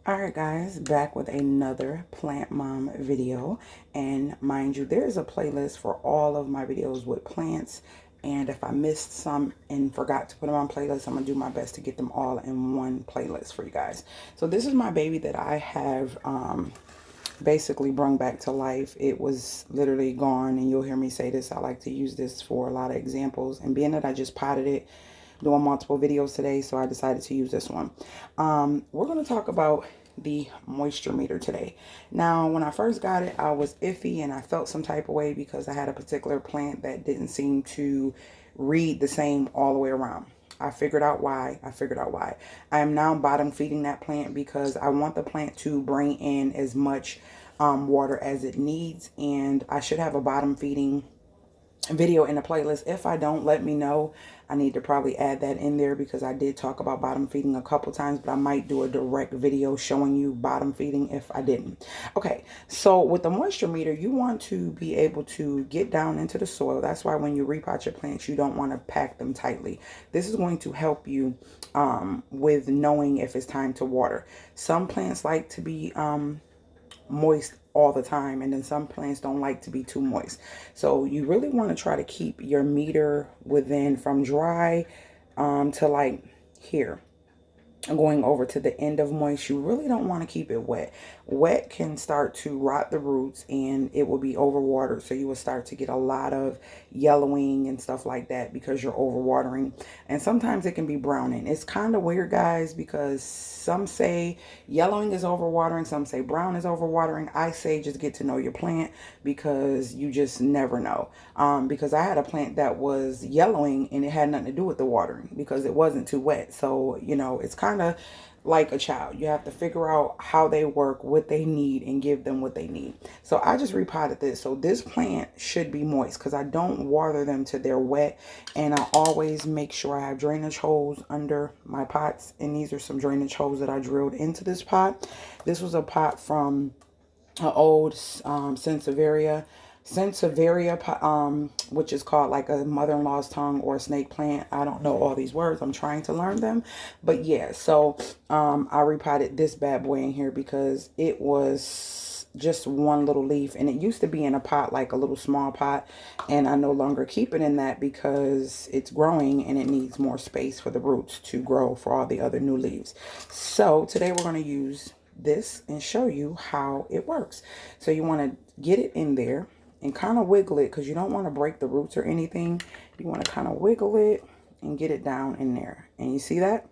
Alright guys, back with another Plant Mom video, and mind you, there is a playlist for all of my videos with plants, and if I missed some and forgot to put them on playlist, I'm going to do my best to get them all in one playlist for you guys. So this is my baby that I have basically brung back to life. It was literally gone, and you'll hear me say this, I like to use this for a lot of examples, and being that I just potted it, doing multiple videos today, so I decided to use this one. We're going to talk about the moisture meter today. Now, when I first got it, I was iffy and I felt some type of way because I had a particular plant that didn't seem to read the same all the way around. I figured out why. I am now bottom feeding that plant because I want the plant to bring in as much water as it needs, and I should have a bottom feeding video in the playlist. If I don't, let me know. I need to probably add that in there because I did talk about bottom feeding a couple times, but I might do a direct video showing you bottom feeding if I didn't. Okay, so with the moisture meter, you want to be able to get down into the soil. That's why when you repot your plants, you don't want to pack them tightly. This is going to help you with knowing if it's time to water. Some plants like to be moist all the time, and then some plants don't like to be too moist. So you really want to try to keep your meter within from dry to like here, going over to the end of moist. You really don't want to keep it wet. Wet can start to rot the roots and it will be overwatered. So you will start to get a lot of yellowing and stuff like that because you're overwatering. And sometimes it can be browning. It's kind of weird, guys, because some say yellowing is overwatering. Some say brown is overwatering. I say just get to know your plant because you just never know. Because I had a plant that was yellowing and it had nothing to do with the watering because it wasn't too wet. So, you know, it's kind of like a child. You have to figure out how they work, what they need, and give them what they need. So I just repotted this. So this plant should be moist because I don't water them till they're wet. And I always make sure I have drainage holes under my pots. And these are some drainage holes that I drilled into this pot. This was a pot from an old Sansevieria, which is called like a mother-in-law's tongue or a snake plant. I don't know all these words. I'm trying to learn them. But yeah, so I repotted this bad boy in here because it was just one little leaf, and it used to be in a pot, like a little small pot, and I no longer keep it in that because it's growing and it needs more space for the roots to grow for all the other new leaves. So today we're going to use this and show you how it works. So you want to get it in there and kind of wiggle it because you don't want to break the roots or anything. You want to kind of wiggle it and get it down in there. And you see that?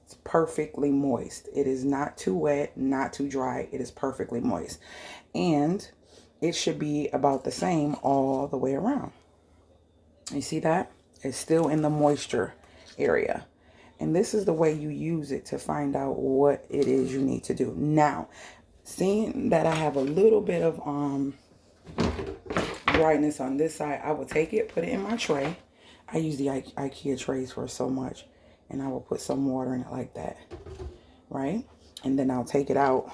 It's perfectly moist. It is not too wet, not too dry. It is perfectly moist. And it should be about the same all the way around. You see that? It's still in the moisture area. And this is the way you use it to find out what it is you need to do. Now, seeing that I have a little bit of dryness on this side, I will take it, put it in my tray. I use the IKEA trays for so much. And I will put some water in it like that. Right? And then I'll take it out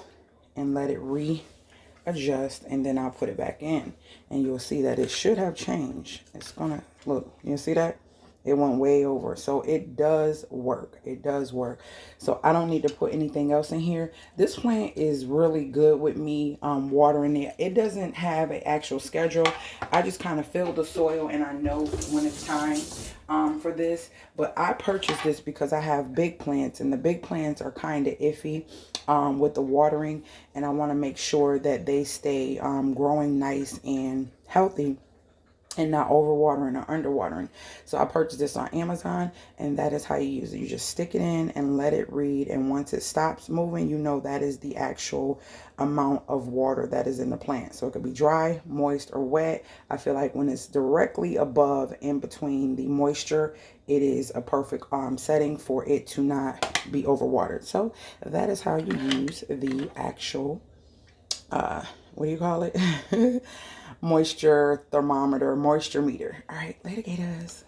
and let it readjust. And then I'll put it back in. And you'll see that it should have changed. It's going to, look, you see that? It went way over. So it does work. It does work. So I don't need to put anything else in here. This plant is really good with me watering it. It doesn't have an actual schedule. I just kind of fill the soil and I know when it's time for this. But I purchased this because I have big plants, and the big plants are kind of iffy with the watering. And I want to make sure that they stay growing nice and healthy and not overwatering or underwatering. So I purchased this on Amazon, and that is how you use it. You just stick it in and let it read, and once it stops moving, you know that is the actual amount of water that is in the plant. So it could be dry, moist, or wet. I feel like when it's directly above in between the moisture, it is a perfect setting for it to not be overwatered. So that is how you use the actual what do you call it? Moisture thermometer, moisture meter. All right, later, gators.